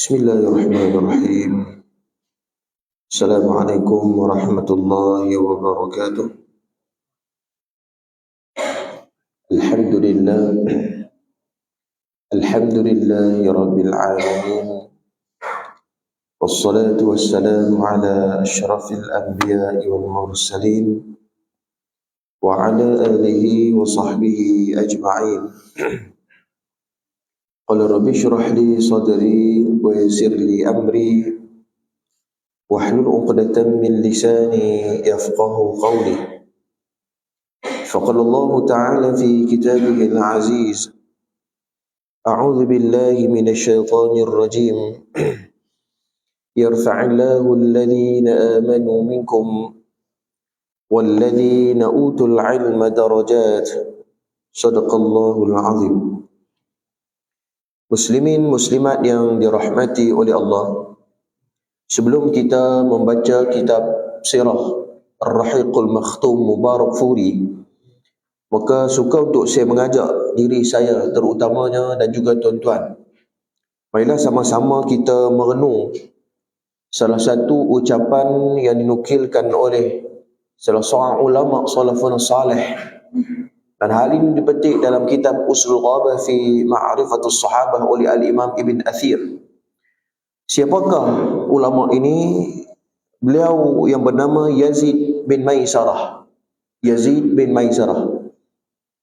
Bismillahirrahmanirrahim. Assalamualaikum warahmatullahi wabarakatuh. Alhamdulillah. Alhamdulillahi rabbil alamin. Wassalatu wassalamu ala asyrafil anbiya'i wal mursalin wa ala alihi wa sahbihi ajma'in. Qala rabbi shrah li sadri wa yassir li amri wahlul 'uqdatam min lisani yafqahu qawli. Faqala Allah Ta'ala fi kitabihil 'aziz. A'udzu billahi minasy syaithanir rajim. Yarfa'illahu alladhina amanu minkum walladhina utul 'ilma darajat. Shadaqallahul 'azim. Muslimin muslimat yang dirahmati oleh Allah, sebelum kita membaca kitab Sirah Ar-Rahiqul Makhtum Mubarakfuri, maka suka untuk saya mengajak diri saya terutamanya dan juga tuan-tuan, marilah sama-sama kita merenung salah satu ucapan yang dinukilkan oleh salah seorang ulama salafun salih, dan hal ini dipetik dalam kitab Usul Ghabah fi Ma'rifatus Sahabah oleh Al-Imam Ibn Athir. Siapakah ulama ini? Beliau yang bernama Yazid bin Maisarah. Yazid bin Maisarah.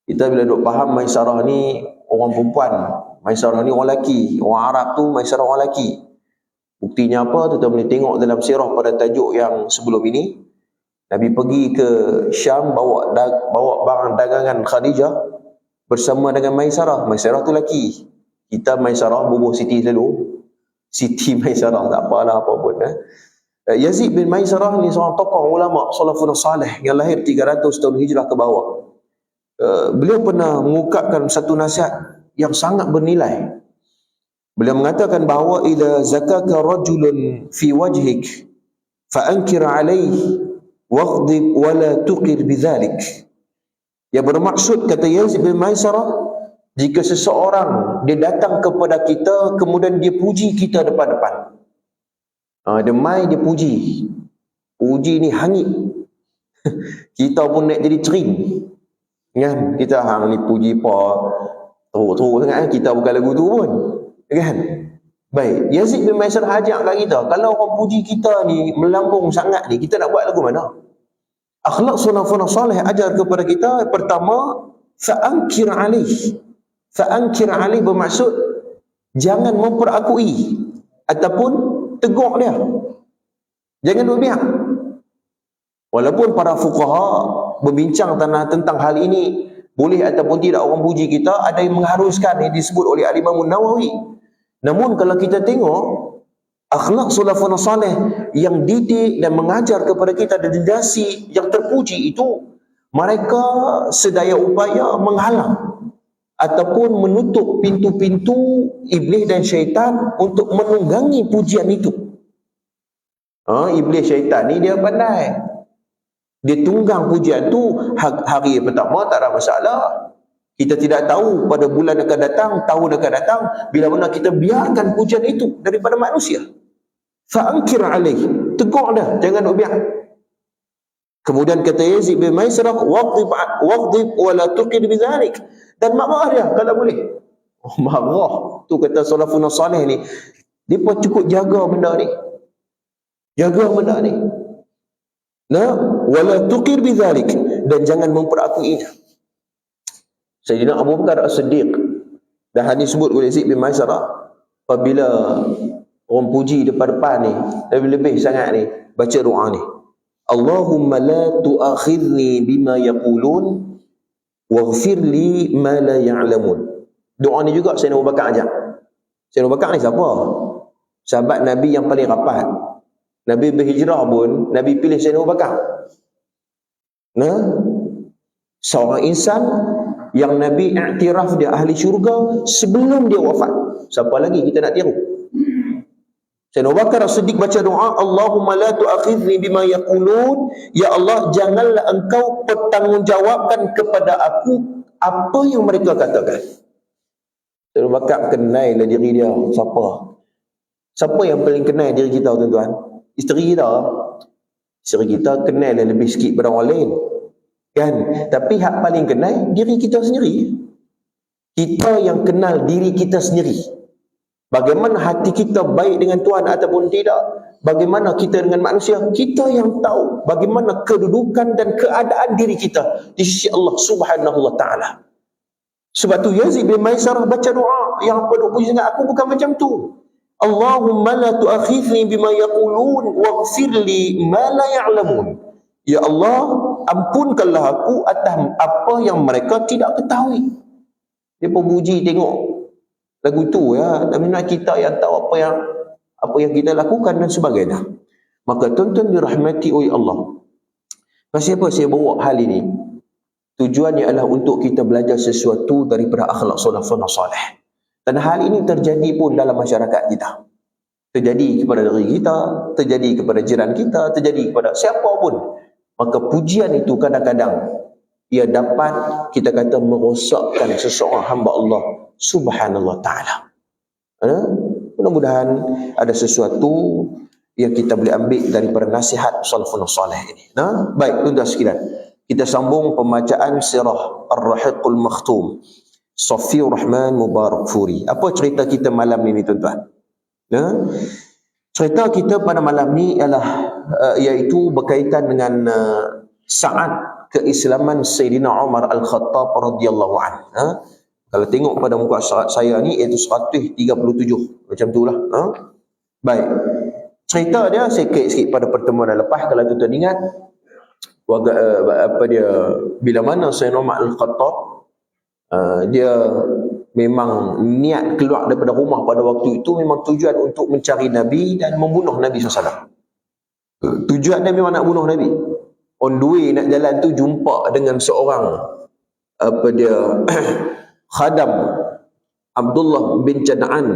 Kita bila duk faham Maisarah ni orang perempuan, Maisarah ni orang lelaki. Orang Arab tu Maisarah orang lelaki. Buktinya apa? Kita boleh tengok dalam sirah pada tajuk yang sebelum ini. Nabi pergi ke Syam bawa barang dagangan Khadijah bersama dengan Maisarah. Maisarah tu lelaki. Kita Maisarah bubuh Siti selalu. Siti Maisarah, tak apalah apa pun. Yazid bin Maisarah ni seorang tokoh ulama salafun salih yang lahir 300 tahun hijrah ke bawah. Beliau pernah mengungkapkan satu nasihat yang sangat bernilai. Beliau mengatakan bahawa idza zakaka rajulun fi wajhik fa ankir alayhi waghdib wala tuqir bidzalik. Yang bermaksud, kata Yazid bin Maisarah, jika seseorang dia datang kepada kita kemudian dia puji kita depan-depan, dia mai dia puji ni hangit. Kita pun nak jadi cering kan, kita hang ni puji apa teruk-teruk sangat, kita bukan lagu tu pun kan. Baik, Yazid bin Maisarah ajak kat kita, kalau orang puji kita ni melambung sangat ni, kita nak buat lagu mana? Akhlak salafun salih ajar kepada kita, pertama, fa'ankir alaih. Fa'ankir alaih bermaksud jangan memperakui ataupun tegur dia. Jangan duk biar. Walaupun para fuqaha berbincang tentang hal ini, boleh ataupun tidak orang puji kita, ada yang mengharuskan, yang disebut oleh Al-Imam Nawawi. Namun kalau kita tengok akhlak salafun salih yang didik dan mengajar kepada kita dedikasi yang terpuji itu, mereka sedaya upaya menghalang ataupun menutup pintu-pintu iblis dan syaitan untuk menunggangi pujian itu. Iblis syaitan ni dia pandai, dia tunggang pujian tu. Hari pertama tak ada masalah, kita tidak tahu pada bulan akan datang, tahun akan datang, bila mana kita biarkan pujian itu daripada manusia. Fa'ankir alaih, tegur dah, jangan duk biar. Kemudian kata Yazid bin Maisarah, waghdib wala tuqir bidzalik, dan marah dia kalau boleh. Marah tu, kata salafun salih ni, depa cukup jaga benda ni. Jaga benda ni. Wala tuqir bidzalik, dan jangan memperakuinya. Sayyidina Abu Bakar As-Siddiq, dan hadis sebut oleh Yazid bin Maisarah, apabila orang puji depan-depan ni, lebih-lebih sangat ni, baca doa ni, Allahumma la tu'akhidni bima yaqulun waghfir li ma la ya'lamun. Doa ni juga Sayyidina Abu Bakar ajak. Sayyidina Abu Bakar ni siapa? Sahabat Nabi yang paling rapat. Nabi berhijrah pun Nabi pilih Sayyidina Abu Bakar. Nah, seorang insan yang Nabi iktiraf dia ahli syurga sebelum dia wafat. Siapa lagi kita nak tiru? Sayyidina Abu Bakar As-Siddiq baca doa, Allahumma la tu'akhidni bima yaqulun, ya Allah janganlah engkau bertanggungjawabkan kepada aku apa yang mereka katakan. Sayyidina Abu Bakar kenailah diri dia. Siapa yang paling kenal diri kita, tuan-tuan? Isteri kita. Isteri kita kenal lebih sikit pada orang lain, kan? Tapi hak paling kenal diri kita sendiri. Kita yang kenal diri kita sendiri. Bagaimana hati kita baik dengan Tuhan ataupun tidak, bagaimana kita dengan manusia, kita yang tahu bagaimana kedudukan dan keadaan diri kita di sisi Allah Subhanahu wa taala. Sebab tu Yazid bin Maisarah baca doa yang penuh puji sangat, aku bukan macam tu. Allahumma la tu'akhidni bima yaqulun waghfir li ma la ya'lamun. Ya Allah, ampunkanlah aku atas apa yang mereka tidak ketahui. Dia memuji, tengok lagu tu ya, dan kita yang tahu apa yang kita lakukan dan sebagainya. Maka tuan-tuan dirahmati oleh Allah. Pasal apa saya bawa hal ini? Tujuannya adalah untuk kita belajar sesuatu daripada akhlak salafun salih. Dan hal ini terjadi pun dalam masyarakat kita. Terjadi kepada diri kita, terjadi kepada jiran kita, terjadi kepada siapa pun. Maka pujian itu kadang-kadang ia dapat kita kata merosakkan seseorang hamba Allah Subhanallah ta'ala. Mudah-mudahan ada sesuatu yang kita boleh ambil daripada nasihat salafun salih ini. Baik, tuan-tuan sekalian, kita sambung pembacaan sirah Ar-Rahiqul Makhtum Safiur Rahman Mubarak Furi. Apa cerita kita malam ini, tuan-tuan? Cerita kita pada malam ni ialah iaitu berkaitan dengan saat keislaman Sayyidina Umar Al-Khattab radhiyallahu anhu. Kalau tengok pada muka syarat saya ni iaitu 137 macam itulah. Baik. Cerita dia sikit pada pertemuan lepas, kalau tuan-tuan ingat bila mana Sayyidina Umar Al-Khattab dia memang niat keluar daripada rumah pada waktu itu memang tujuan untuk mencari Nabi dan membunuh Nabi SAW. Tujuan dia memang nak bunuh Nabi. On the way nak jalan tu jumpa dengan seorang khadam Abdullah bin Jad'an.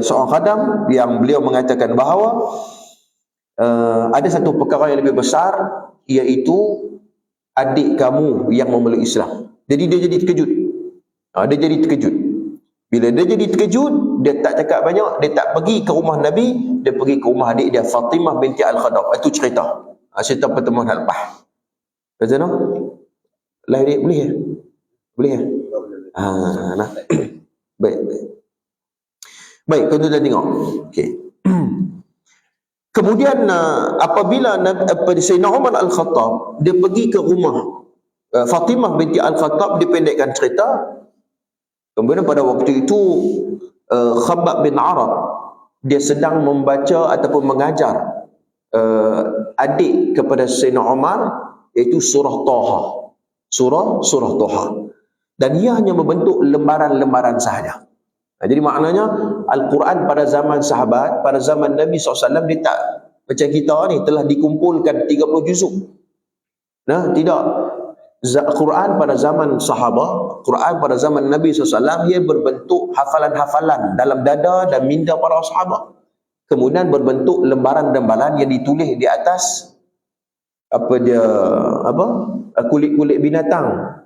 Seorang khadam yang beliau mengatakan bahawa ada satu perkara yang lebih besar, iaitu adik kamu yang memeluk Islam. Jadi dia jadi terkejut. Bila dia jadi terkejut, dia tak cakap banyak, dia tak pergi ke rumah Nabi, dia pergi ke rumah adik dia Fatimah binti Al-Khattab. Itu cerita. Cerita pertemuan lepas. Macam mana? Lah dia boleh ya? Boleh ya? Nah. Baik, kita dah tengok. Okey. Kemudian apabila Sayyidina Umar Al-Khattab dia pergi ke rumah Fatimah binti Al-Khattab, dipendekkan cerita. Kemudian pada waktu itu Khabbab bin Arab dia sedang membaca ataupun mengajar adik kepada Sayyidina Umar, iaitu surah Taha. Surah Taha. Dan ia hanya membentuk lembaran-lembaran sahaja. Jadi maknanya Al-Quran pada zaman sahabat, pada zaman Nabi SAW, dia tak macam kita ni telah dikumpulkan 30 juzuk. Tidak. Quran pada zaman sahabat, Quran pada zaman Nabi SAW, ia berbentuk hafalan-hafalan dalam dada dan minda para sahabat. Kemudian berbentuk lembaran-lembaran yang ditulis di atas kulit-kulit binatang,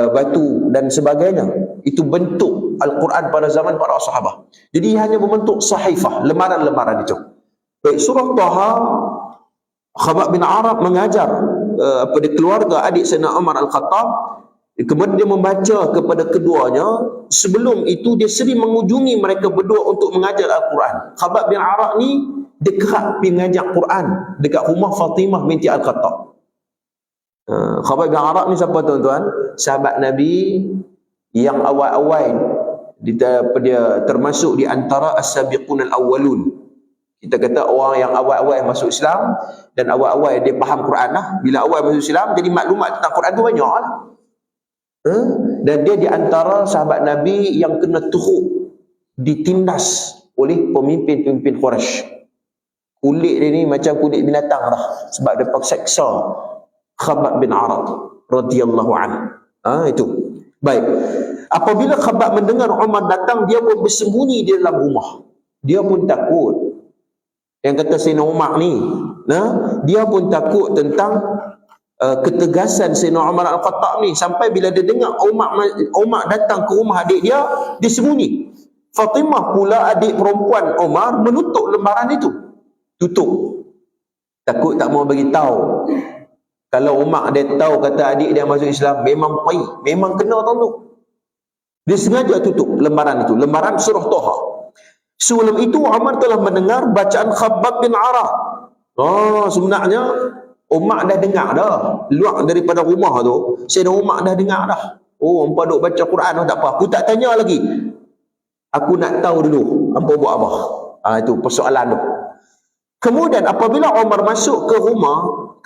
batu dan sebagainya. Itu bentuk Al-Quran pada zaman para sahabat. Jadi hanya berbentuk sahifah, lembaran-lembaran itu. Baik, surah Taha, Khabbab bin Arab mengajar keluarga adik Sayyidina Umar Al-Khattab. Kemudian dia membaca kepada keduanya. Sebelum itu dia sering mengunjungi mereka berdua untuk mengajar Al-Quran. Khabbab bin Arab ni dia kerap pergi mengajar Quran dekat rumah Fatimah binti Al-Khattab. Khabbab bin Arab ni siapa, tuan-tuan? Sahabat Nabi yang awal-awal, dia termasuk di antara as-sabiqun al-awwalun. Kita kata orang yang awal-awal masuk Islam dan awal-awal dia faham Quran lah. Bila awal masuk Islam, jadi maklumat tentang Quran tu banyak lah. Dan dia di antara sahabat Nabi yang kena teruk, ditindas oleh pemimpin-pemimpin Quraisy. Kulit dia ni macam kulit binatang dah, sebab dia paksa Khabbab bin Arad radhiyallahu anhu. Itu. Baik. Apabila Khabbab mendengar Umar datang, dia pun bersembunyi di dalam rumah. Dia pun takut. Yang kata Sayyidina Umar ni, dia pun takut tentang ketegasan Sayyidina Umar Al-Khattab ni, sampai bila dia dengar Umar datang ke rumah adik dia, dia sembunyi. Fatimah pula, adik perempuan Umar, menutup lembaran itu. Tutup. Takut tak mau bagi tahu. Kalau Umar dia tahu kata adik dia masuk Islam, memang pai, memang kena tu. Dia sengaja tutup lembaran itu, lembaran surah Toha. Sebelum itu Umar telah mendengar bacaan Khabbab bin Arad. Sebenarnya Umar dah dengar dah. Luar daripada rumah tu, Sayyidina Umar dah dengar dah. Hampa duk baca Quran tu, tak apa. Aku tak tanya lagi. Aku nak tahu dulu hampa buat apa. Itu persoalan tu. Kemudian apabila Umar masuk ke rumah,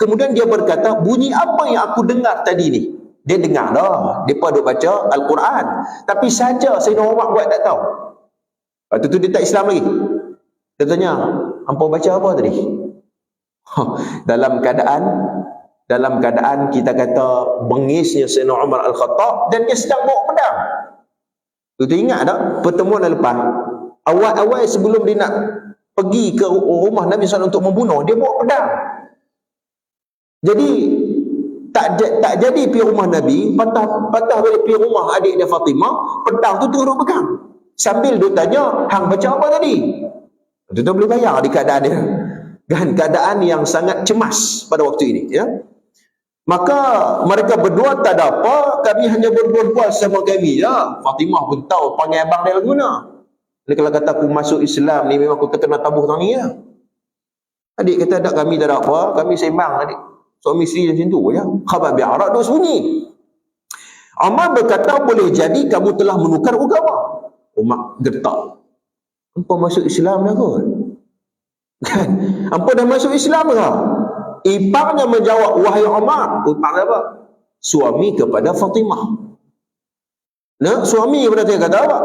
kemudian dia berkata, bunyi apa yang aku dengar tadi ni? Dia dengar dah. Dia duk baca Al-Quran. Tapi saja Sayyidina Umar buat tak tahu. Waktu tu dia tak Islam lagi. Dia tanya, hampa baca apa tadi? Dalam keadaan kita kata bengisnya Sayyidina Umar Al-Khattab, dan dia sedang bawa pedang. Tu ingat tak pertemuan lepas, awal-awal sebelum dia nak pergi ke rumah Nabi SAW untuk membunuh, dia bawa pedang. Jadi tak jadi pergi rumah Nabi, patah balik pergi rumah adik dia Fatimah, pedang tu tengah duk pegang. Sambil dia tanya, hang baca apa tadi? Tuan-tuan boleh bayar di keadaan dia. Dan keadaan yang sangat cemas pada waktu ini. Ya? Maka mereka berdua tak ada apa, kami hanya berbual-bual sama kami. Ya? Fatimah pun tahu panggil abang dia guna. Dia kalau kata aku masuk Islam ni, memang aku terkena tabuh tahun ni. Ya? Adik kata tak, kami tak ada apa, kami sembang adik. Suami isteri macam tu. Ya? Khabbab bin Arad duk sunyi. Umar berkata, boleh jadi kamu telah menukar agama. Umar gertak. Hampa masuk Islam dah kot? Kan? Hampa dah masuk Islam ke? Iparnya menjawab, wahai Umar. Ipar apa? Suami kepada Fatimah. Suami kepada dia kata apa?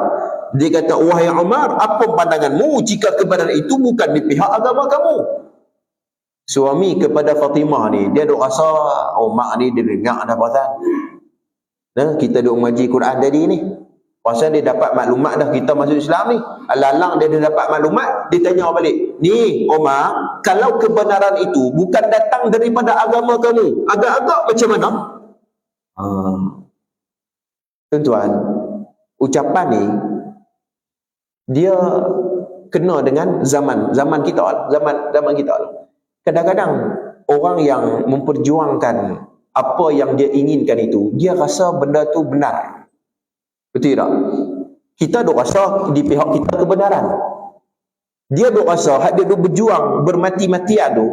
Dia kata, wahai Umar, apa pandanganmu jika kebenaran itu bukan di pihak agama kamu? Suami kepada Fatimah ni, dia duk rasa Umar ni dia dengar dah pasal. Kita duk mengaji Quran tadi ni. Pasal dia dapat maklumat dah kita masuk Islam ni. Alalang dia dapat maklumat, dia tanya balik. Ni Umar, kalau kebenaran itu bukan datang daripada agama kamu, agak-agak macam mana? Tuan-tuan, ucapan ni dia kena dengan zaman kita lah. Zaman kita lah. Kadang-kadang orang yang memperjuangkan apa yang dia inginkan itu, dia rasa benda tu benar. Betul tak? Kita duk rasa di pihak kita kebenaran. Dia duk rasa hak dia duk berjuang bermati-matian tu,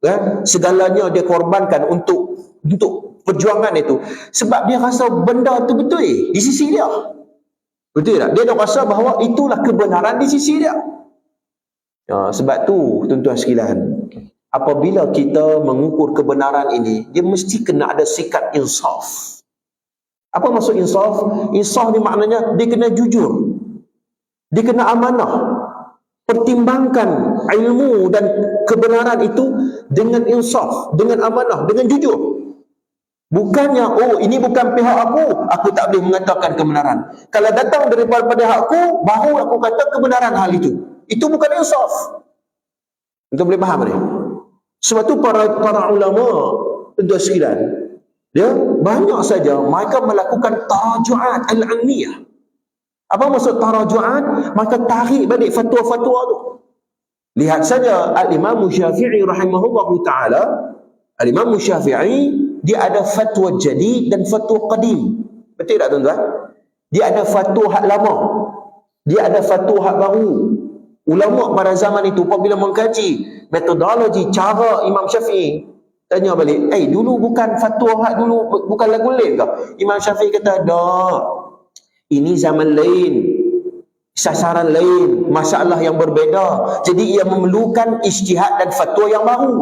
kan? Segalanya dia korbankan untuk perjuangan itu, sebab dia rasa benda tu betul di sisi dia. Betul tak? Dia duk rasa bahawa itulah kebenaran di sisi dia. Sebab tu tuan-tuan sekalian, apabila kita mengukur kebenaran ini, dia mesti kena ada sikap insaf. Apa maksud insaf? Insaf ni maknanya dia kena jujur. Dia kena amanah. Pertimbangkan ilmu dan kebenaran itu dengan insaf, dengan amanah, dengan jujur. Bukannya, ini bukan pihak aku tak boleh mengatakan kebenaran. Kalau datang daripada pihak aku, baru aku kata kebenaran hal itu. Itu bukan insaf. Kita boleh faham ni? Sebab tu para ulama, tuan-tuan sekalian, dia banyak saja mereka melakukan taraju'at al-ilmiyah. Apa maksud taraju'at? Maka tarik balik fatwa-fatwa tu. Lihat saja Al-Imam Syafi'i rahimahullahu ta'ala. Al-Imam Syafi'i, dia ada fatwa jadid dan fatwa qadim. Betul tak tuan-tuan? Dia ada fatwa hak lama, dia ada fatwa hak baru. Ulama pada zaman itu apabila mengkaji metodologi cara Imam Syafi'i, tanya balik, dulu bukan fatwa hak dulu, bukan lagu lain ke? Imam Syafi'i kata, dah, ini zaman lain. sasaran lain, masalah yang berbeza. Jadi ia memerlukan ijtihad dan fatwa yang baru.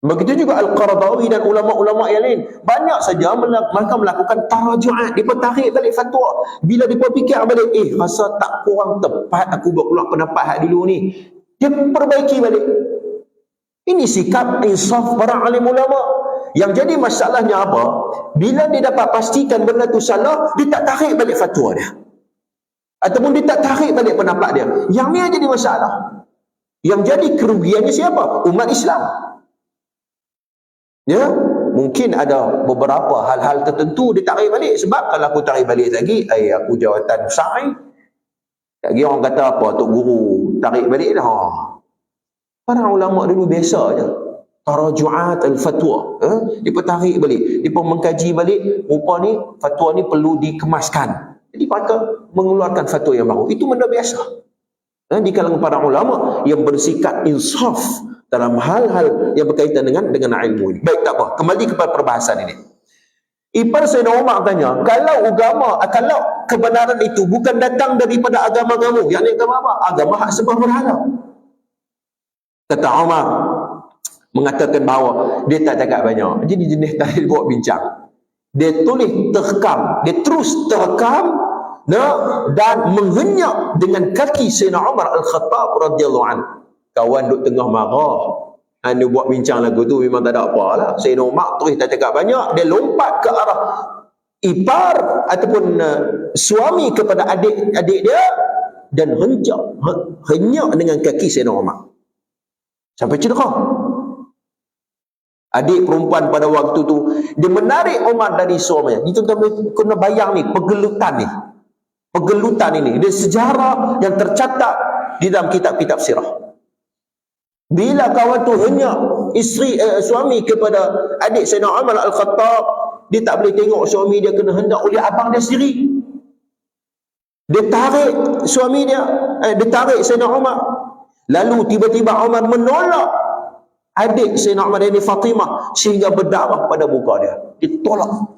Begitu juga Al-Qaradawi dan ulama-ulama yang lain. Banyak saja mereka melakukan taraju'at. Mereka tarik balik fatwa. Bila mereka fikir balik, rasa tak kurang tepat aku buat keluar pendapat hak dulu ni. Dia perbaiki balik. Ini sikap insaf para alim ulama. Yang jadi masalahnya apa? Bila dia dapat pastikan benda tu salah, dia tak tarik balik fatwa dia. Ataupun dia tak tarik balik pendapat dia. Yang ni jadi masalah. Yang jadi kerugiannya siapa? Umat Islam. Ya, mungkin ada beberapa hal-hal tertentu dia tarik balik. Sebab kalau aku tarik balik lagi, aku jawatan besar. Lagi orang kata apa, Tok Guru tarik balik dah. Para ulama dulu biasa je. Taraju'at al-fatwa. Dia tarik balik. Dia mengkaji balik. Rupa ni, fatwa ni perlu dikemaskan. Jadi mereka mengeluarkan fatwa yang baru. Itu benda biasa. Di kalangan para ulama yang bersikap insaf dalam hal-hal yang berkaitan dengan ilmu ini. Baik, tak apa. Kembali kepada perbahasan ini. Ipar Sayyidina Umar tanya, kalau kebenaran itu bukan datang daripada agama kamu, yang ni agama apa? Agama hak sembah berhala. Kata Umar, mengatakan bahawa dia tak cakap banyak. Jadi jenis tadi buat bincang. Dia tulis terekam, dia terus terekam dan menghenyak dengan kaki Sayyidina Umar Al-Khattab radhiyallahu anhu. Kawan duk tengah marah, dia buat bincang lagu tu memang tak ada apa lah. Sayyidina Umar terus tak cakap banyak. Dia lompat ke arah ipar ataupun suami kepada adik dia dan henyak dengan kaki Sayyidina Umar sampai cedera. Adik perempuan pada waktu tu dia menarik Umar dari suaminya. Itu kena bayang ni pegelutan ini. Dia sejarah yang tercatat di dalam kitab-kitab sirah. Bila kawan tu henyak suami kepada adik Sayyidina Umar Al-Khattab, dia tak boleh tengok suami dia kena hendak oleh abang dia sendiri. Dia tarik suami dia, dia tarik Sayyidina Umar. Lalu tiba-tiba Umar menolak adik Sayyidina Umar ini Fatimah sehingga berdarah pada muka dia. Ditolak.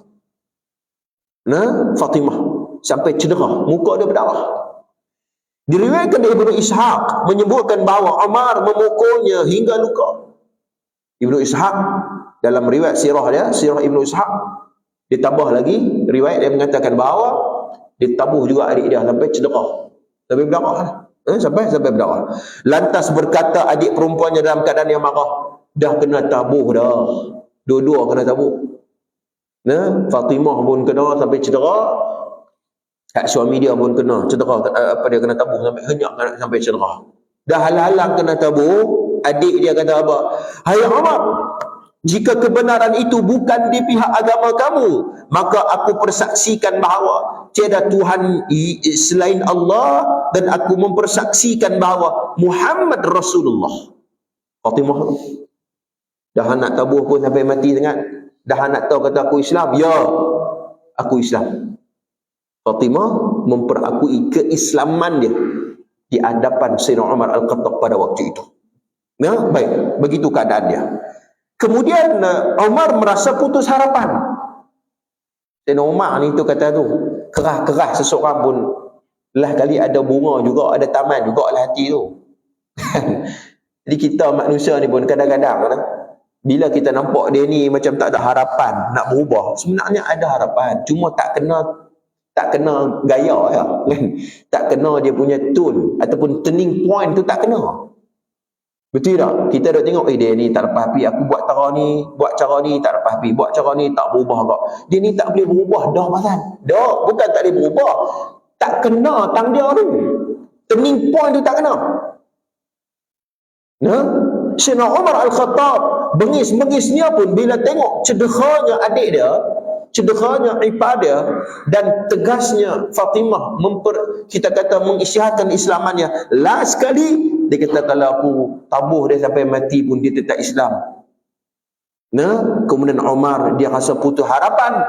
Fatimah sampai cedera, muka dia berdarah. Diriwayatkan dari Ibnu Ishaq menyebutkan bahawa Umar memukulnya hingga luka. Ibnu Ishaq dalam riwayat sirah dia, sirah Ibnu Ishaq, ditambah lagi riwayat yang mengatakan bahawa ditabuh juga adik dia sampai cedera, sampai berdarah. Sampai berdarah. Lantas berkata adik perempuannya dalam keadaan yang marah, dah kena tabuh dah. Dua-dua kena tabuh. Fatimah pun kena sampai cedera. Hak suami dia pun kena cedera, dia kena tabuh sampai henyak sampai cedera. Dah halang-halang kena tabuh, adik dia kata apa? Hai Umar, jika kebenaran itu bukan di pihak agama kamu, maka aku persaksikan bahawa tiada Tuhan selain Allah dan aku mempersaksikan bahawa Muhammad Rasulullah. Fatimah dah nak tabuh pun sampai mati sangat. Dah nak tahu kata aku Islam. Ya, aku Islam. Fatimah memperakui keislaman dia di hadapan Sayyidina Umar Al-Khattab pada waktu itu. Baik, begitu keadaan dia. Kemudian Umar merasa putus harapan. Sayyidina Umar ni tu kata tu, kerah-kerah seseorang pun lah kali ada bunga juga, ada taman juga lah hati tu. Jadi kita manusia ni pun kadang-kadang bila kita nampak dia ni macam tak ada harapan nak berubah, sebenarnya ada harapan, cuma tak kena gaya ya. Tak kena dia punya tune ataupun turning point tu tak kena. Betul tak? Kita dah tengok dia ni tak lepas api, aku buat cara ni tak lepas api, buat cara ni tak berubah kok. Dia ni tak boleh berubah dah pasal. Dah, bukan tak boleh berubah. Tak kena tang dia tu. Turning point tu tak kena. Sayyidina Umar Al-Khattab bengis-bengisnya pun bila tengok cederanya adik dia, cederanya ipar dia dan tegasnya Fatimah kita kata mengisytiharkan islamannya, last sekali dia kata kalau aku tabuh dia sampai mati pun dia tetap Islam. Kemudian Umar dia rasa putus harapan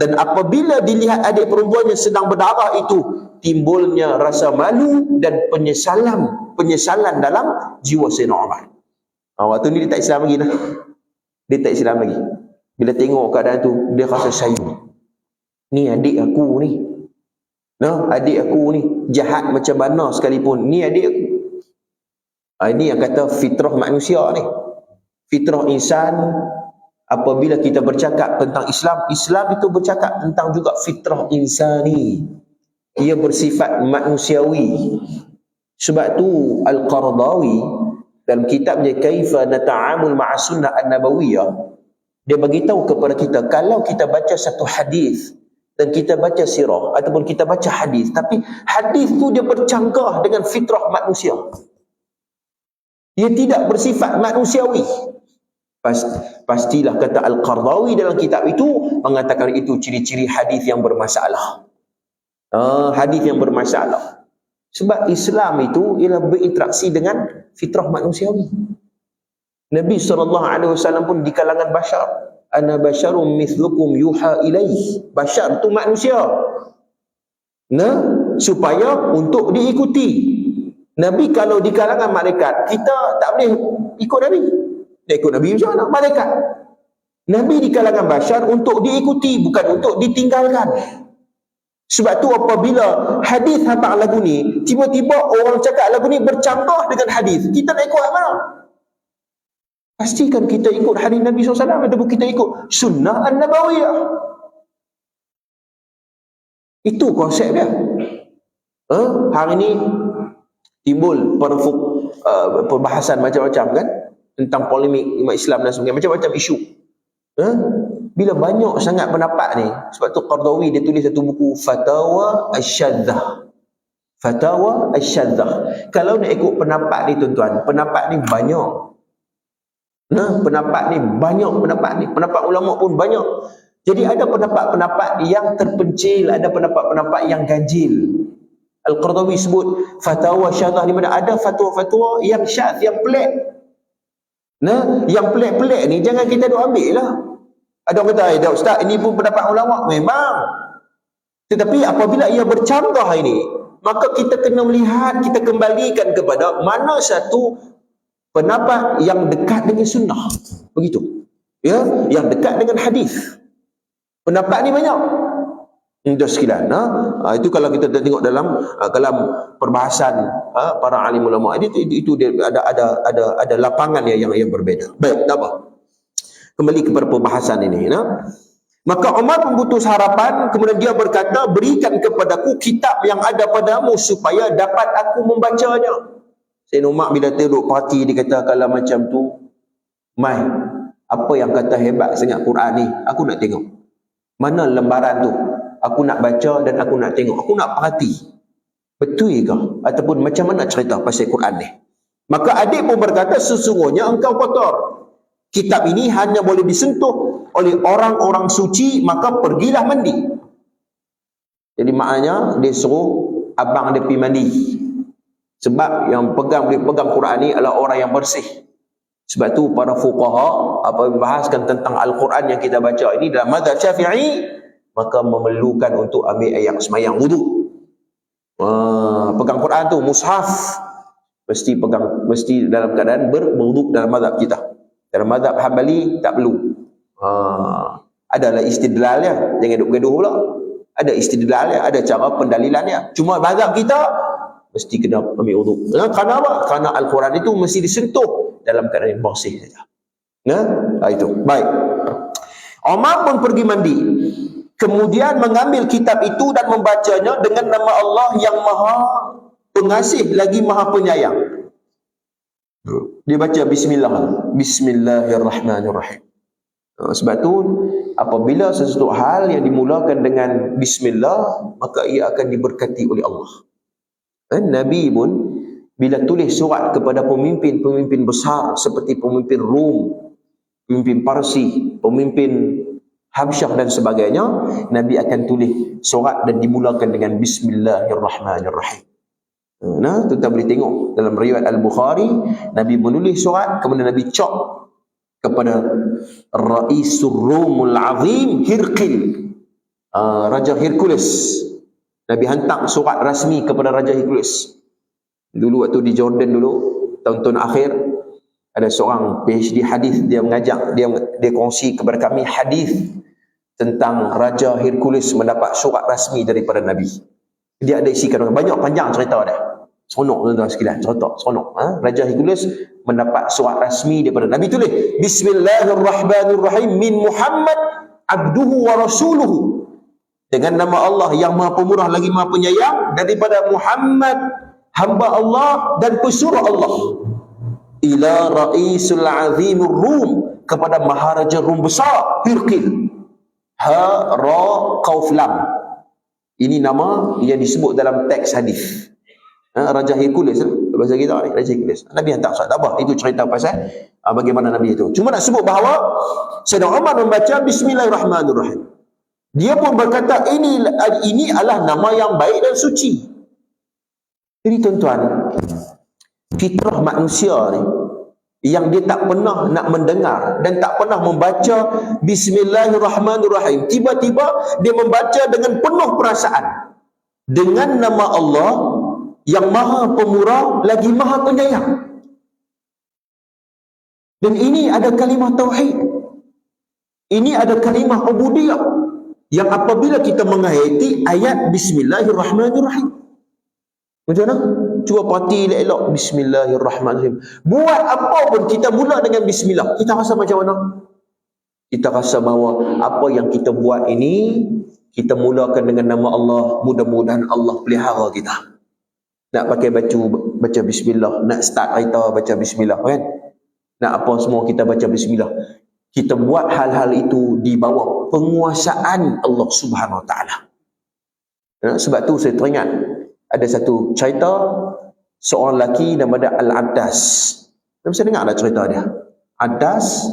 dan apabila dilihat adik perempuannya sedang berdarah itu, timbulnya rasa malu dan penyesalan dalam jiwa Sayyidina Umar. Waktu ni dia tak Islam lagi dah. Dia tak Islam lagi. Bila tengok keadaan tu, dia rasa sayang. Ni adik aku ni. Nah, adik aku ni jahat macam mana sekalipun, ni adik aku. Ini yang kata fitrah manusia ni. Fitrah insan. Apabila kita bercakap tentang Islam, Islam itu bercakap tentang juga fitrah insani. Ia bersifat manusiawi. Sebab tu Al-Qaradawi dalam kitabnya Kaifa Nata'amul Ma'as Sunnah An-Nabawiyah, dia beritahu kepada kita, kalau kita baca satu hadis dan kita baca sirah ataupun kita baca hadis, tapi hadis tu dia bercanggah dengan fitrah manusia, dia tidak bersifat manusiawi, pastilah kata Al-Qaradawi dalam kitab itu mengatakan itu ciri-ciri hadis yang bermasalah. Hadis yang bermasalah. Sebab Islam itu ialah berinteraksi dengan fitrah manusiawi. Nabi SAW pun di kalangan bashar. Ana basyarum mithlukum yuha ilaih. Bashar itu manusia. Nah, supaya untuk diikuti. Nabi kalau di kalangan malaikat, kita tak boleh ikut Nabi. Dia ikut Nabi macam mana? Malaikat. Nabi di kalangan bashar untuk diikuti, bukan untuk ditinggalkan. Sebab tu apabila hadis habaq lagu ni, tiba-tiba orang cakap lagu ni bercanggah dengan hadis, kita nak ikut mana? Pastikan kita ikut hadis Nabi SAW ataupun kita ikut sunnah An-Nabawiyah. Itu konsep dia. Hari ni timbul perbahasan macam-macam kan, tentang polemik umat Islam dan sebagainya, macam-macam isu. Bila banyak sangat pendapat ni, sebab tu Qaradawi dia tulis satu buku Fatawa Asy-Syadzah. Fatawa Asy-Syadzah. Kalau nak ikut pendapat ni tuan-tuan, pendapat ni banyak. Pendapat ni banyak, pendapat ulama pun banyak. Jadi ada pendapat-pendapat yang terpencil, ada pendapat-pendapat yang ganjil. Al-Qaradawi sebut Fatawa Syadzah, di mana ada fatwa-fatwa yang syadz, yang pelik. Yang pelik-pelik ni jangan kita duk ambil lah. Ada orang kata, dah ustaz, ini pun pendapat ulama. Memang. Tetapi apabila ia bercanggah ini, maka kita kena melihat, kita kembalikan kepada mana satu pendapat yang dekat dengan sunnah. Begitu. Ya, yang dekat dengan hadis. Pendapat ni banyak. Itu sekian. Itu kalau kita tengok dalam perbahasan para alim ulama, itu dia ada lapangan yang berbeza. Baik, tak apa. Kembali kepada perbahasan ini. Maka Umar memutus harapan, kemudian dia berkata, berikan kepadaku kitab yang ada padamu supaya dapat aku membacanya. Sayyidina Umar bila terduk parti, dia kata, kalau macam tu, mai, apa yang kata hebat sangat Quran ni, aku nak tengok. Mana lembaran tu? Aku nak baca dan aku nak tengok. Aku nak perhati. Betul ke? Ataupun macam mana cerita pasal Quran ni? Maka adik pun berkata, sesungguhnya engkau kotor. Kitab ini hanya boleh disentuh oleh orang-orang suci, maka pergilah mandi. Jadi maknanya dia suruh abang dia pergi mandi. Sebab yang boleh pegang Quran ni adalah orang yang bersih. Sebab tu para fuqaha apabila membahaskan tentang Al-Quran yang kita baca ini dalam mazhab Syafi'i, maka memerlukan untuk ambil ayat semayang wudu. Pegang Quran tu mushaf mesti dalam keadaan berwudu dalam mazhab kita. Dalam mazhab Hambali tak perlu. Adalah istidlalnya, jangan duk gaduh pula. Ada istidlalnya, ada cara pendalilannya. Cuma mazhab kita mesti kena ambil wudu. Kerana apa? Kerana Al-Quran itu mesti disentuh dalam keadaan bersih saja. Itu. Baik. Umar pun pergi mandi. Kemudian mengambil kitab itu dan membacanya dengan nama Allah yang Maha Pengasih lagi Maha Penyayang. Dia baca bismillah. Bismillahirrahmanirrahim. Sebab tu apabila sesuatu hal yang dimulakan dengan bismillah, maka ia akan diberkati oleh Allah. Nabi pun bila tulis surat kepada pemimpin-pemimpin besar seperti pemimpin Rom, pemimpin Parsi, pemimpin Habsyah dan sebagainya, Nabi akan tulis surat dan dimulakan dengan bismillahirrahmanirrahim. Kita boleh tengok dalam riwayat Al-Bukhari, Nabi menulis surat, kemudian Nabi cop kepada Raisur Rumul Azim Hirqil, Raja Hercules. Nabi hantar surat rasmi kepada Raja Hercules. Dulu waktu di Jordan dulu, tahun-tahun akhir, ada seorang PhD hadis, dia mengajak, dia kongsi kepada kami hadis tentang Raja Hercules mendapat surat rasmi daripada Nabi. Dia ada isi kandungan. Banyak panjang cerita dia. Seronok tuan-tuan sekalian, cerita seronok. Raja Hercules mendapat surat rasmi daripada Nabi, tulis Bismillahirrahmanirrahim min Muhammad abduhu wa rasuluhu, dengan nama Allah yang Maha Pemurah lagi Maha Penyayang, daripada Muhammad hamba Allah dan pesuruh Allah, ila raisul azimur Rum, kepada Maharaja Rum besar Hirqil. Ha ra qauf lam. Ini nama yang disebut dalam teks hadis. Raja Hercules, bahasa kita ni, Raja Hercules. Nabi hantar surat. Tak apa, itu cerita pasal bagaimana Nabi itu. Cuma nak sebut bahawa Sayyidina Umar membaca Bismillahirrahmanirrahim. Dia pun berkata ini adalah nama yang baik dan suci. Jadi tuan-tuan, fitrah manusia ni, yang dia tak pernah nak mendengar dan tak pernah membaca Bismillahirrahmanirrahim, tiba-tiba dia membaca dengan penuh perasaan, dengan nama Allah yang Maha Pemurah lagi Maha Penyayang. Dan ini ada kalimah tauhid, ini ada kalimah ubudiyah, yang apabila kita menghayati ayat Bismillahirrahmanirrahim, macam mana? Cuba perhati elok-elok. Bismillahirrahmanirrahim. Buat apa pun kita mula dengan Bismillah, kita rasa macam mana? Kita rasa bahawa apa yang kita buat ini, kita mulakan dengan nama Allah, mudah-mudahan Allah pelihara kita. Nak pakai baca Bismillah, nak start kereta baca Bismillah, kan? Nak apa semua kita baca Bismillah. Kita buat hal-hal itu di bawah penguasaan Allah Subhanahu Wa Taala. Sebab tu saya teringat ada satu cerita seorang lelaki nama dia Al-Addas. Nabi saya dengar ada cerita dia. Addas,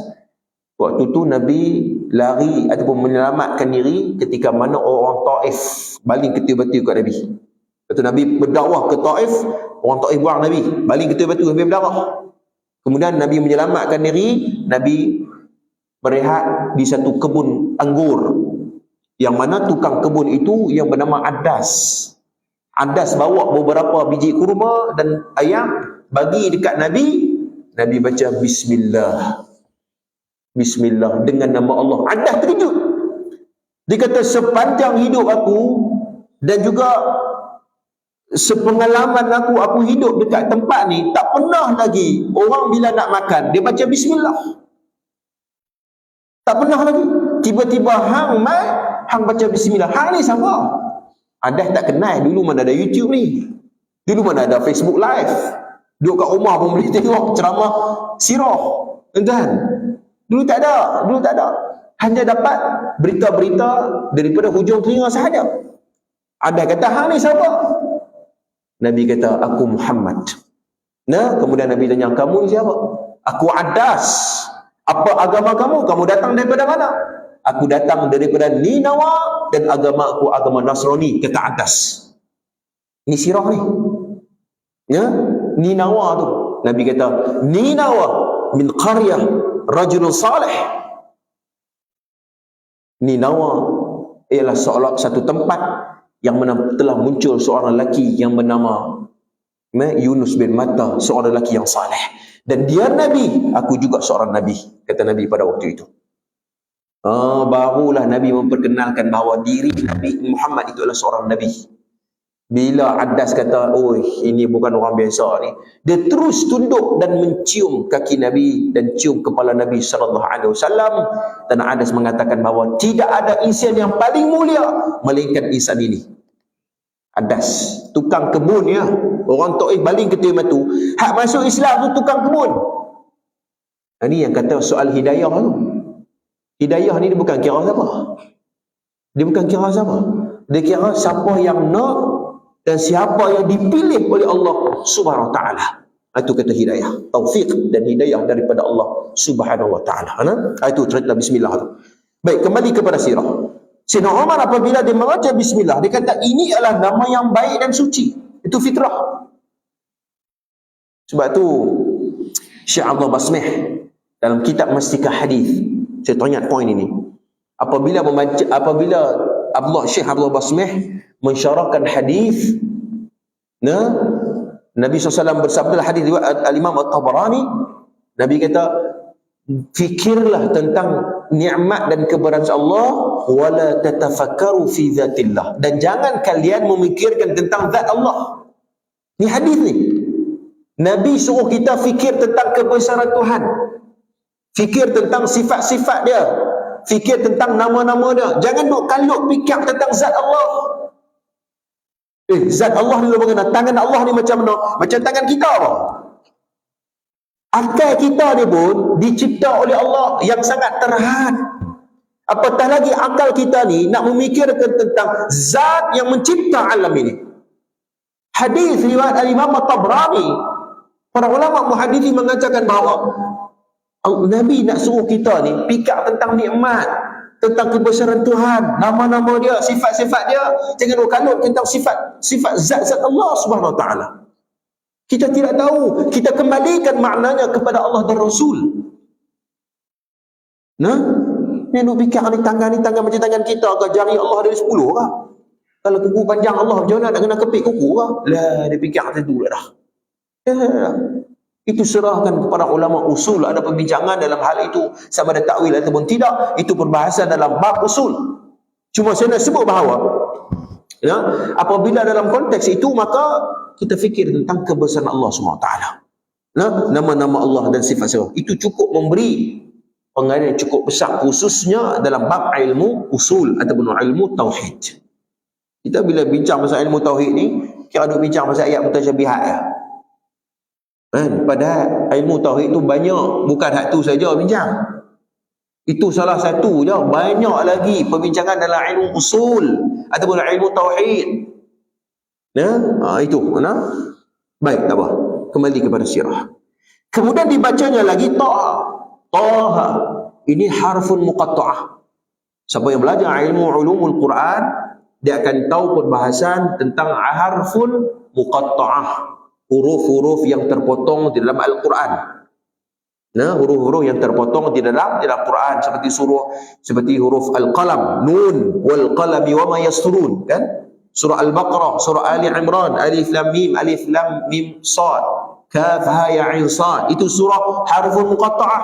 waktu tu Nabi lari ataupun menyelamatkan diri ketika mana orang Taif baling ketul-betul kat Nabi. Waktu Nabi berdakwah ke Taif, orang Taif buang Nabi, baling ketul-betul sampai berdarah. Kemudian Nabi menyelamatkan diri, Nabi berehat di satu kebun anggur, yang mana tukang kebun itu yang bernama Addas. Addas bawa beberapa biji kurma dan ayam bagi dekat Nabi. Nabi baca Bismillah, Bismillah dengan nama Allah. Addas terkejut. Dia kata, sepanjang hidup aku dan juga sepengalaman aku hidup dekat tempat ni, tak pernah lagi orang bila nak makan dia baca Bismillah. Tak pernah lagi. Tiba-tiba hang baca Bismillah. Hang ni siapa? Ada tak kenal. Dulu mana ada YouTube ni, dulu mana ada Facebook Live. Duduk kat rumah pun boleh tengok ceramah sirah, kan? Dulu tak ada. Hanya dapat berita-berita daripada hujung telinga sahaja. Ada kata, hang ni siapa? Nabi kata, aku Muhammad. Kemudian Nabi tanya, kamu ni siapa? Aku Addas. Apa agama kamu? Kamu datang daripada mana? Aku datang daripada Ninawa dan agama aku agama Nasrani, kata Addas. Ini sirah ni. Ninawa tu. Nabi kata, Ninawa min qaryah rajulun salih. Ninawa ialah satu tempat yang mana telah muncul seorang lelaki yang bernama Yunus bin Matta, seorang lelaki yang saleh. Dan dia Nabi, aku juga seorang Nabi, kata Nabi pada waktu itu. Barulah Nabi memperkenalkan bahawa diri Nabi Muhammad itu adalah seorang Nabi. Bila Addas kata, oh ini bukan orang biasa ni, dia terus tunduk dan mencium kaki Nabi dan cium kepala Nabi SAW. Dan Addas mengatakan bahawa tidak ada insan yang paling mulia melainkan insan ini. Addas, tukang kebun ya. Orang Taif baling ketul batu. Hak masuk Islam tu tukang kebun. Ini yang kata soal hidayah tu. Hidayah ni dia bukan kira siapa. Dia bukan kira siapa. Dia kira siapa yang nak dan siapa yang dipilih oleh Allah Subhanahu Wa Taala. Itu kata hidayah. Taufik dan hidayah daripada Allah Subhanahu Wa Taala. Itu cerita Bismillah tu. Baik, kembali kepada sirah. Sayyidina Umar apabila dia membaca Bismillah, dia kata ini adalah nama yang baik dan suci. Itu fitrah. Sebab tu Syekh Abdullah Basmih dalam kitab Mastikah Hadis, saya teringat poin ini. Apabila Syekh Abdullah Basmih mensyarahkan hadis, Nabi SAW bersabda, hadis riwayat Al-Imam At-Tabarani, Nabi kata, fikirlah tentang nikmat dan kebesaran Allah, wala tatafakkaru fi dzatillah, dan jangan kalian memikirkan tentang zat Allah. Ni hadis ni. Nabi suruh kita fikir tentang kebesaran Tuhan, fikir tentang sifat-sifat dia, fikir tentang nama-nama dia. Jangan duk kalut fikir tentang zat Allah. Zat Allah ni bagaimana? Tangan Allah ni macam mana? Macam tangan kita apa? Akal kita ni pun dicipta oleh Allah yang sangat terhad. Apatah lagi akal kita ni nak memikirkan tentang zat yang mencipta alam ini. Hadis riwayat Al-Imam At-Tabrani, para ulama muhadithin mengatakan bahawa Nabi nak suruh kita ni fikir tentang nikmat, tentang kebesaran Tuhan, nama-nama dia, sifat-sifat dia. Jangan kalut tentang sifat zat-zat Allah Subhanahu Wa Taala. Kita tidak tahu, kita kembalikan maknanya kepada Allah dan Rasul. Nah, ni lu fikir ni tangan macam tangan kita ke? Jari Allah ada 10 ke? Kalau kuku panjang Allah macam mana nak kena kepit kuku ke? Lah, dia fikir macam tu dah. Itu serahkan kepada ulama usul. Ada perbincangan dalam hal itu, sama ada takwil ataupun tidak. Itu perbahasan dalam bab usul. Cuma saya nak sebut bahawa apabila dalam konteks itu, maka kita fikir tentang kebesaran Allah SWT. Nama-nama Allah dan sifat-sifat itu cukup memberi pengaruh yang cukup besar, khususnya dalam bab ilmu usul ataupun ilmu tauhid. Kita bila bincang pasal ilmu tauhid ni, kira duk bincang pasal ayat mutasyabihat ya. Padahal ilmu tauhid tu banyak, bukan hak tu saja bincang. Itu salah satu je, banyak lagi perbincangan dalam ilmu usul ataupun ilmu tauhid. Itu. Baik, tak apa. Kembali kepada sirah. Kemudian dibacanya lagi Taha. Taha. Ini harfun muqatta'ah. Siapa yang belajar ilmu ulumul Quran, dia akan tahu perbahasan tentang harfun muqatta'ah. Huruf-huruf yang terpotong di dalam Al-Quran. Huruf-huruf yang terpotong di dalam Quran, seperti huruf Al-Qalam, Nun wal qalami wa ma yasturun, kan? Surah Al-Baqarah, Surah Ali Imran, Alif Lam Mim Sad, Kaf Ha Ya Ain Sad. Itu surah harfun muqatta'ah.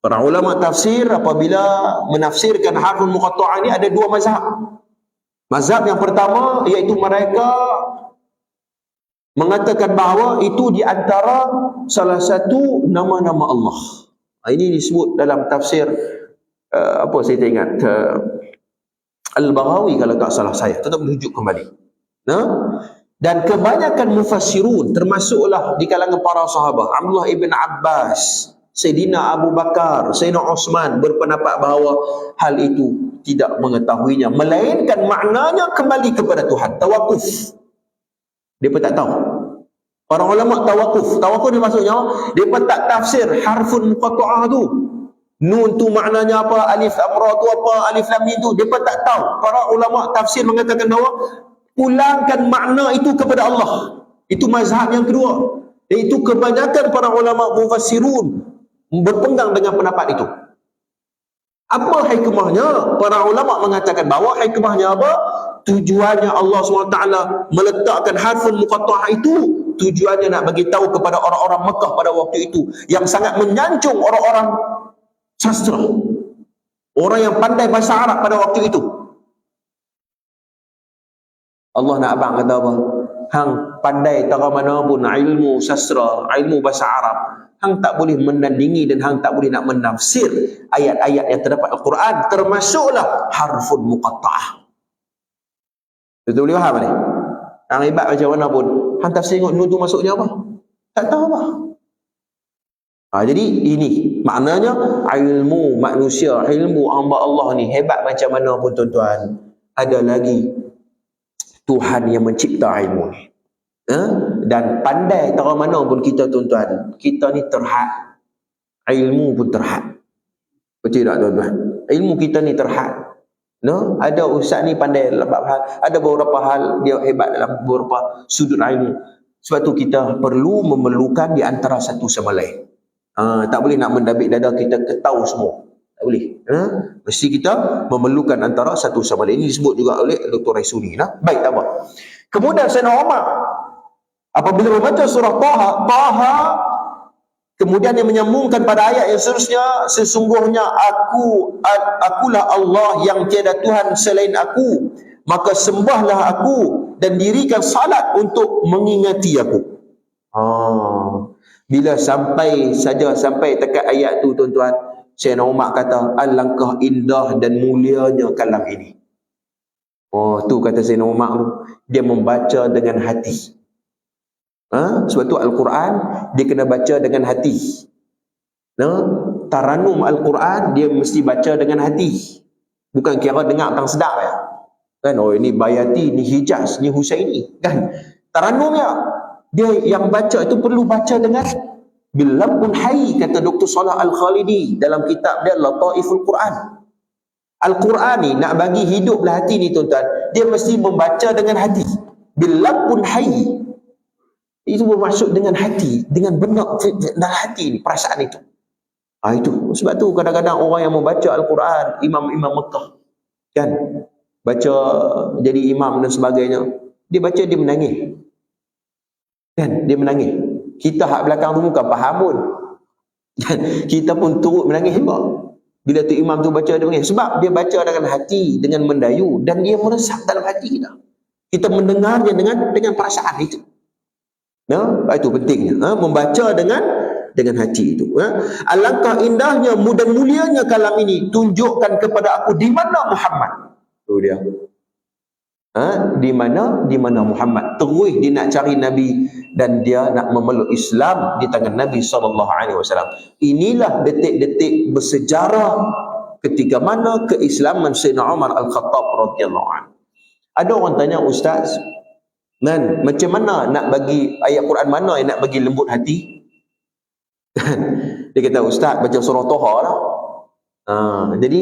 Para ulama tafsir apabila menafsirkan harfun muqatta'ah ini ada dua mazhab. Mazhab yang pertama iaitu mereka mengatakan bahawa itu di antara salah satu nama-nama Allah. Ini disebut dalam tafsir saya tak ingat, Al-Baghawi kalau tak salah saya, tetap merujuk kembali. Dan kebanyakan mufassirun, termasuklah di kalangan para sahabat, Abdullah ibn Abbas, Sayyidina Abu Bakar, Sayyidina Osman, berpendapat bahawa hal itu tidak mengetahuinya, melainkan maknanya kembali kepada Tuhan. Tawakuf. Dia pun tak tahu. Para ulama tawakuf ni maksudnya dia pun tak tafsir harfun muqatta'ah tu. Nun tu maknanya apa, alif lam ra tu apa, alif lam mim tu, dia pun tak tahu. Para ulama tafsir mengatakan bahawa pulangkan makna itu kepada Allah. Itu mazhab yang kedua. Iaitu kebanyakan para ulama mufassirun berpegang dengan pendapat itu. Apa hikmahnya? Para ulama mengatakan bahawa hikmahnya apa? Tujuannya Allah SWT meletakkan harfun muqatta'ah itu, tujuannya nak bagi tahu kepada orang-orang Mekah pada waktu itu yang sangat menyanjung orang-orang sastra, orang yang pandai bahasa Arab pada waktu itu. Allah nak abang kata apa? Hang pandai tak mana pun ilmu sastra, ilmu bahasa Arab, hang tak boleh menandingi dan hang tak boleh nak menafsir ayat-ayat yang terdapat Al-Quran, termasuklah harfun muqatta'ah. Betul boleh faham ni? Hang hebat macam mana pun, hang tafsir tengok nun tu maksudnya apa? Tak tahu apa. Jadi ini maknanya ilmu manusia, ilmu hamba Allah ni hebat macam mana pun tuan-tuan, ada lagi Tuhan yang mencipta ilmu ni. Dan pandai tak mana pun kita tuan-tuan, kita ni terhad, ilmu pun terhad. Betul tak tuan-tuan? Ilmu kita ni terhad. Ada ustaz ni pandai dalam hal, ada beberapa hal dia hebat dalam beberapa sudut ilmu. Sebab tu kita perlu memerlukan di antara satu sama lain. Tak boleh nak mendabik dada kita ketahu semua. Tak boleh. Mesti kita memerlukan antara satu sama lain. Ini disebut juga oleh Dr. Raisuni. Baik, tak apa. Kemudian Sayyidina Umar apabila membaca surah Taha, Kemudian dia menyambungkan pada ayat yang seterusnya, sesungguhnya akulah Allah yang tiada Tuhan selain aku, maka sembahlah aku dan dirikan salat untuk mengingati aku. Bila sampai dekat ayat tu, tuan-tuan, Sayyidina Umar kata, alangkah indah dan mulianya kalam ini. Tu kata Sayyidina Umar tu, dia membaca dengan hati. Sebab tu Al-Quran dia kena baca dengan hati. Taranum Al-Quran dia mesti baca dengan hati. Bukan kira dengar tang sedap ya. Kan, ini Bayati, ni Hijaz, ni Husaini, kan? Taranum ya. Dia yang baca itu perlu baca dengan bilabun hayy, kata Dr. Salah Al-Khalidi dalam kitab dia Lataiful Quran. Al-Quran ni nak bagi hiduplah hati ni, tuan-tuan, dia mesti membaca dengan hati. Bilabun hayy. Itu bermaksud dengan hati, dengan benak dalam hati ni, perasaan itu. Itu sebab tu kadang-kadang orang yang membaca Al-Quran, imam-imam Mekah, kan, baca jadi imam dan sebagainya, dia baca dia menangis, kan, dia menangis. Kita hak belakang tu bukan faham pun, kita pun turut menangis juga bila tu imam tu baca dia menangis, sebab dia baca dengan hati, dengan mendayu, dan dia meresap dalam hati kita. Kita mendengarnya dengan perasaan itu. Itu pentingnya, membaca dengan hati itu. Alangkah indahnya dan mulianya kalam ini, tunjukkan kepada aku di mana Muhammad. Tu dia. Di mana Muhammad. Terus dia nak cari Nabi dan dia nak memeluk Islam di tangan Nabi SAW. Inilah detik-detik bersejarah ketika mana keislaman Sayyidina Umar Al-Khattab radhiyallahu anhu. Ada orang tanya, Ustaz, macam mana nak bagi ayat Quran mana yang nak bagi lembut hati? Dia kata, Ustaz, baca surah Toha lah. Jadi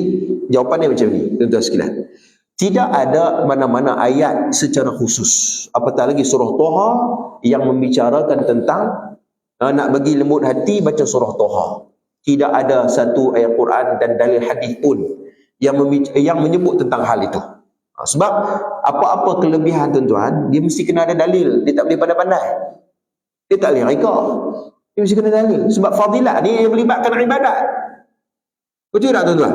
jawapannya macam ni, tuan-tuan sekalian. Tidak ada mana-mana ayat secara khusus, apatah lagi surah Toha yang membicarakan tentang nak bagi lembut hati, baca surah Toha. Tidak ada satu ayat Quran dan dalil hadis pun yang menyebut tentang hal itu. Sebab apa-apa kelebihan, tuan-tuan, dia mesti kena ada dalil. Dia tak boleh pandai-pandai, dia tak boleh reka, dia mesti kena dalil. Sebab fadilat ni yang melibatkan ibadat. Betul tak, tuan-tuan?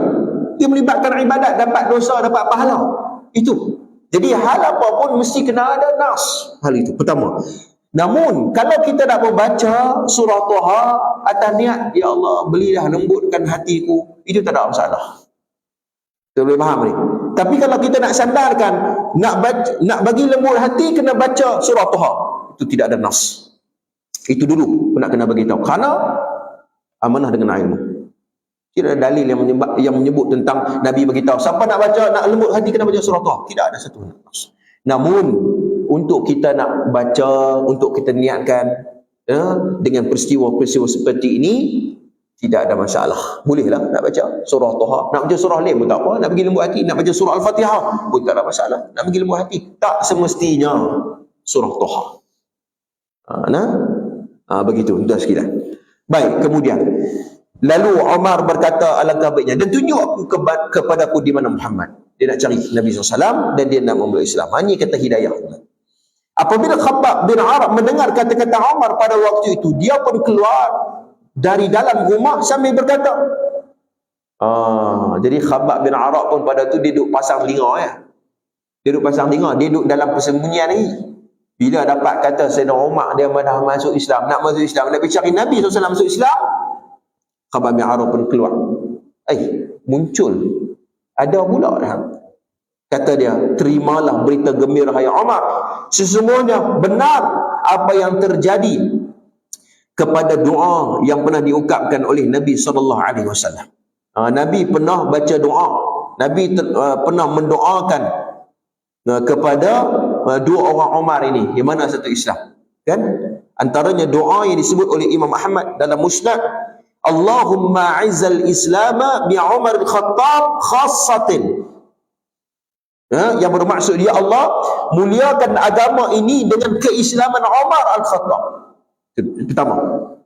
Dia melibatkan ibadat, dapat dosa, dapat pahala. Itu. Jadi hal apa pun mesti kena ada nas. Hal itu pertama. Namun kalau kita nak membaca surah Toha atas niat, ya Allah, belilah lembutkan hatiku, itu tak ada masalah. Kita boleh faham ni. Tapi kalau kita nak sandarkan, nak bagi lembut hati, kena baca surah Toha, itu tidak ada nas. Itu dulu nak kena bagi tahu. Kerana amanah dengan ilmu. Tidak ada dalil yang menyebut tentang Nabi bagi tahu siapa nak baca, nak lembut hati kena baca surah Toha. Tidak ada satu nas. Namun untuk kita nak baca, untuk kita niatkan dengan peristiwa-peristiwa seperti ini, tidak ada masalah. Bolehlah nak baca surah Toha. Nak baca surah lain pun tak apa. Nak bagi lembut hati, nak baca surah Al-Fatihah pun tak ada masalah. Nak bagi lembut hati, tak semestinya surah Toha. Begitu, tuan sekalian. Baik, kemudian lalu Umar berkata, alangkah baiknya, dan tunjuk aku kepadaku di mana Muhammad. Dia nak cari Nabi SAW dan dia nak memeluk Islam. Ini kata hidayah. Apabila Khabbab bin Arab mendengar kata-kata Umar pada waktu itu, dia pun keluar dari dalam rumah sambil berkata, jadi Khabbab bin Arab pun pada tu dia duduk pasang telinga ya. Dia duduk pasang telinga, dia duduk dalam persembunyian ni. Bila dapat kata Sayyidina Umar dia dah masuk Islam, nak masuk Islam, nak cari Nabi SAW masuk Islam, Khabbab bin Arab pun keluar. Muncul. Ada pula dah. Kata dia, terimalah berita gembira hai Umar. Sesungguhnya benar apa yang terjadi kepada doa yang pernah diungkapkan oleh Nabi SAW. Nabi pernah baca doa. Nabi pernah mendoakan kepada dua orang Umar ini, yang mana satu Islam. Kan? Antaranya doa yang disebut oleh Imam Ahmad dalam Musnad, Allahumma a'izzal Islama bi Umar al-Khattab khassatin. Yang bermaksud, ya Allah, muliakan agama ini dengan keislaman Umar al-Khattab. Pertama,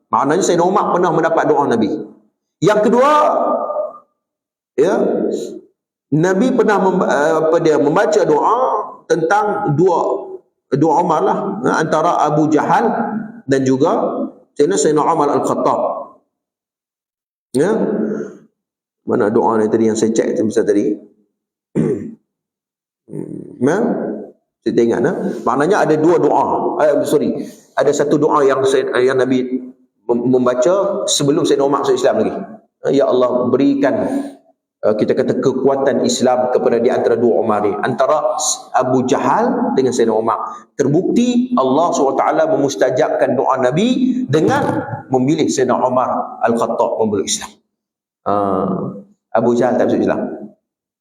maknanya Sayyidina Umar pernah mendapat doa Nabi. Yang kedua, Nabi pernah membaca doa tentang dua Umar lah, antara Abu Jahal dan juga Sayyidina Umar al-Khattab. Ya. Mana doa ni tadi yang saya cek tu Ustaz tadi? Nah, saya tak ingat. Maknanya ada dua doa. Ada satu doa yang Nabi membaca sebelum Sayyidina Umar masuk Islam lagi. Ya Allah, berikan kita kata kekuatan Islam kepada di antara dua Umar ni, antara Abu Jahal dengan Sayyidina Umar. Terbukti Allah SWT memustajabkan doa Nabi dengan memilih Sayyidina Umar Al-Khattab memeluk Islam. Abu Jahal tak masuk Islam.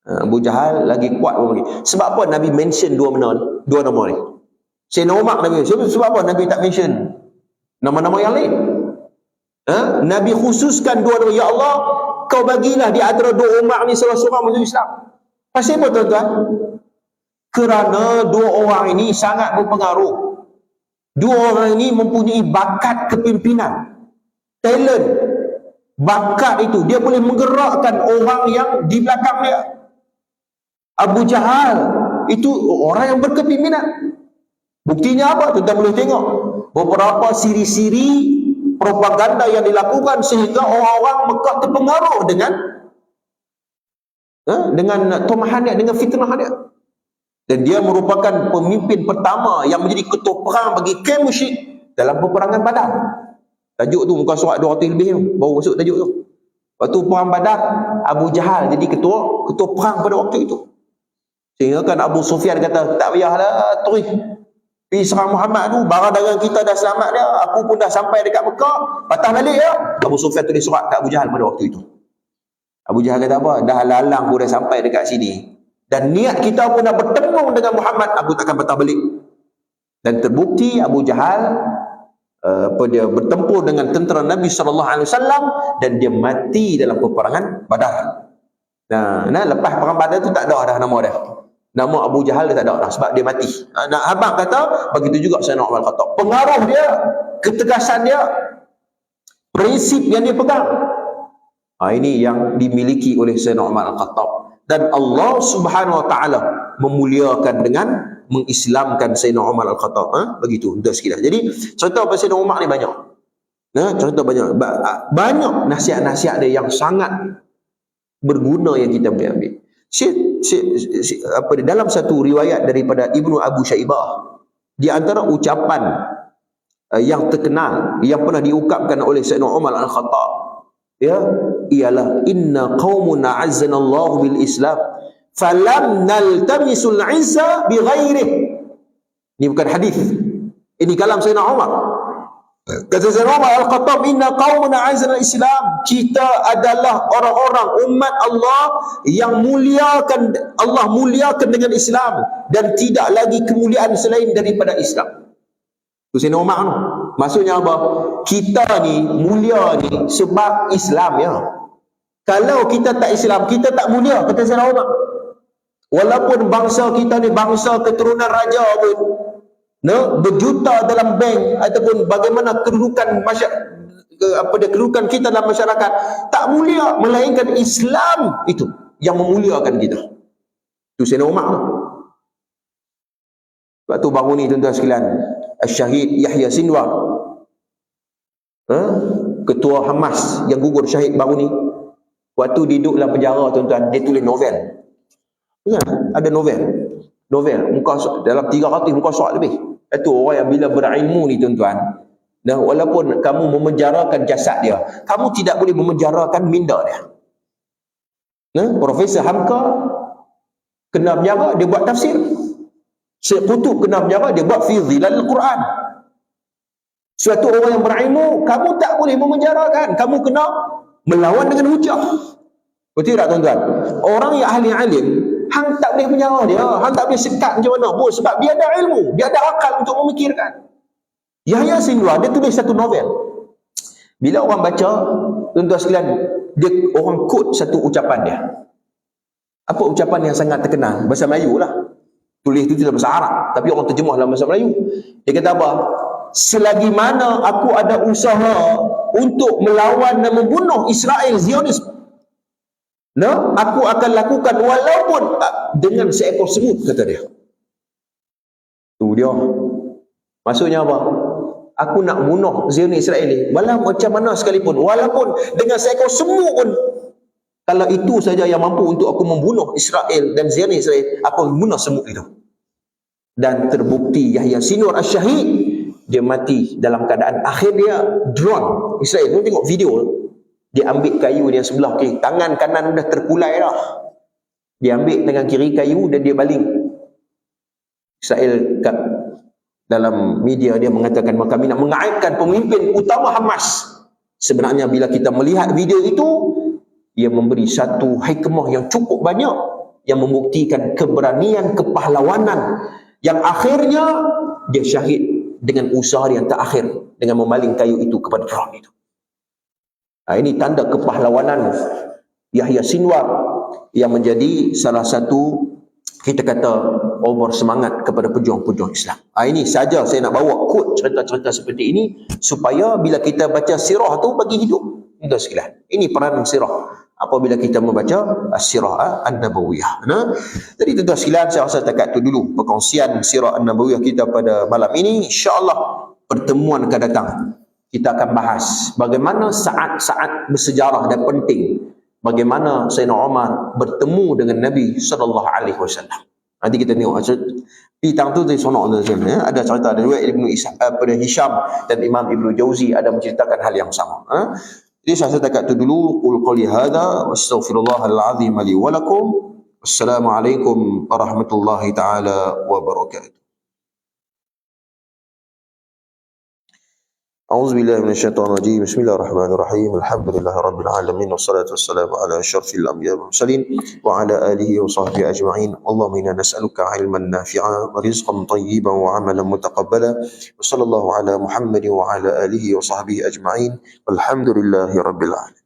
Abu Jahal lagi kuat lagi. Sebab apa Nabi mention dua nama ni? Sayyidina Umar Nabi. Sebab apa Nabi tak mention nama-nama yang lain? Nabi khususkan dua nama. Ya Allah, kau bagilah di antara dua Umar ni salah seorang masuk Islam. Pasal apa tuan-tuan? Kerana dua orang ini sangat berpengaruh. Dua orang ini mempunyai bakat kepimpinan, talent. Bakat itu dia boleh menggerakkan orang yang di belakang dia. Abu Jahal itu orang yang berkepimpinan. Buktinya apa? Tuan-tuan boleh tengok beberapa siri-siri propaganda yang dilakukan sehingga orang-orang Mekah terpengaruh dengan tomahan dia, dengan fitnah dia. Dan dia merupakan pemimpin pertama yang menjadi ketua perang bagi kaum musyrik dalam peperangan Badar. Tajuk tu muka surat 200 lebih tu, baru masuk tajuk tu. Waktu perang Badar, Abu Jahal jadi ketua perang pada waktu itu. Sehingga kan Abu Sufyan kata, tak payahlah terus pergi serang Muhammad tu, barang dagang kita dah selamat dia, aku pun dah sampai dekat Mekah, patah balik ya. Abu Sufyan tulis surat kat Abu Jahal pada waktu itu. Abu Jahal kata apa? Dah lalang pun dah sampai dekat sini. Dan niat kita pun dah bertemu dengan Muhammad, aku takkan patah balik. Dan terbukti Abu Jahal dia bertempur dengan tentera Nabi SAW dan dia mati dalam peperangan Badar. Nah, lepas perang Badar tu tak ada dah nama dia. Nama Abu Jahal dia tak ada dah sebab dia mati. Abang kata begitu juga Sayyidina Umar kata. Pengaruh dia, ketegasan dia, prinsip yang dia pegang. Ini yang dimiliki oleh Sayyidina Umar Al-Khattab. Dan Allah Subhanahu Wa Taala memuliakan dengan mengislamkan Sayyidina Umar Al-Khattab. Begitu, dah sekilas. Jadi contoh pasal Sayyidina Umar ni banyak. Contoh banyak nasihat-nasihat dia yang sangat berguna yang kita boleh ambil. Dalam satu riwayat daripada Ibnu Abu Syaibah, di antara ucapan yang terkenal yang pernah diungkapkan oleh Sayyidina Umar Al-Khattab, ialah inna qaumun a'azzanallahu bil Islam falam naltamisul 'izza bi ghairihi. Ini bukan hadis, ini kalam Sayyidina Umar. Kata Sayyidina Umar Al-Khattab, inna qaumun a'azzanal Islam, kita adalah orang-orang umat Allah yang Allah muliakan dengan Islam dan tidak lagi kemuliaan selain daripada Islam. Tu Sayyidina Umar tu. Maksudnya apa? Kita ni mulia ni sebab Islam ya. Kalau kita tak Islam, kita tak mulia, kata Sayyidina Umar. Walaupun bangsa kita ni bangsa keturunan raja pun, berjuta dalam bank ataupun bagaimana kedudukan kedudukan kita dalam masyarakat, tak mulia melainkan Islam itu yang memuliakan kita. Tu Sayyidina Umar tu. Sebab tu baru ni tuan-tuan sekalian, Syahid Yahya Sinwar, ketua Hamas yang gugur syahid baru ni, waktu duduk dalam penjara tuan-tuan, dia tulis novel. Ada novel dalam 300 muka surat lebih. Itu orang yang bila berilmu ni tuan-tuan, dan walaupun kamu memenjarakan jasad dia, kamu tidak boleh memenjarakan minda dia. Profesor Hamka kena penjara, dia buat tafsir. Syekh Qutub kena penjara, dia buat fi Zilal Quran. Suatu orang yang berilmu, kamu tak boleh memenjarakan, kamu kena melawan dengan hujah. Betul tak tuan-tuan? Orang yang ahli alim, hang tak boleh penjara dia, hang tak boleh sekat macam mana pun, sebab dia ada ilmu, dia ada akal untuk memikirkan. Yahya Sinwar, dia tulis satu novel. Bila orang baca, tuan-tuan sekalian, orang quote satu ucapan dia. Apa ucapan yang sangat terkenal? Bahasa Melayu lah. Tulis itu dalam bahasa Arab, tapi orang terjemah dalam bahasa Melayu. Dia kata apa? Selagi mana aku ada usaha untuk melawan dan membunuh Israel Zionis, aku akan lakukan walaupun dengan seekor semut, kata dia. Tu dia. Maksudnya apa? aku nak bunuh Zionis Israel ni, walau macam mana sekalipun, walaupun dengan seekor semut pun, kalau itu saja yang mampu untuk aku membunuh Israel dan Zionis Israel, aku membunuh semut itu. Dan terbukti Yahya Sinwar Al-Syahid, dia mati dalam keadaan akhir dia drone Israel. Tengok, tengok video, dia ambil kayu dia sebelah kiri, tangan kanan dah terkulai dah, dia ambil tangan kiri kayu dan dia baling. Israel kat dalam media dia mengatakan, maka kami nak mengaibkan pemimpin utama Hamas. Sebenarnya bila kita melihat video itu, ia memberi satu hikmah yang cukup banyak, yang membuktikan keberanian, kepahlawanan, yang akhirnya dia syahid dengan usaha yang terakhir, dengan membaling kayu itu kepada drone itu. Ini tanda kepahlawanan Yahya Sinwar yang menjadi salah satu, kita kata, obor semangat kepada pejuang-pejuang Islam. Ini saja saya nak bawa quote cerita-cerita seperti ini supaya bila kita baca sirah tu bagi hidup. Itu sekalian. Ini peranan sirah apabila kita membaca As-Sirah An-Nabawiyah. Jadi tuan-tuan sekalian, saya rasa takat itu dulu perkongsian Sirah An-Nabawiyah kita pada malam ini. InsyaAllah pertemuan akan datang kita akan bahas bagaimana saat-saat bersejarah dan penting, bagaimana Sayyidina Umar bertemu dengan Nabi SAW. Nanti kita tengok pitang tu sonok tu, ada cerita dari Ibnu Hisham dan Imam Ibnu Jauzi ada menceritakan hal yang sama. Jadi saya takat tu dulu. Qul qali hadza wastaghfirullahal azim li wa lakum. Wassalamualaikum warahmatullahi taala wabarakatuh. أعوذ بالله من الشيطان الرجيم بسم الله الرحمن الرحيم الحمد لله رب العالمين والصلاة والسلام على أشرف الأنبياء والمرسلين وعلى آله وصحبه أجمعين اللهم إنا نسألك علما نافعا ورزقا طيبا وعملا متقبلا وصلى الله على محمد وعلى آله وصحبه أجمعين والحمد لله رب العالمين.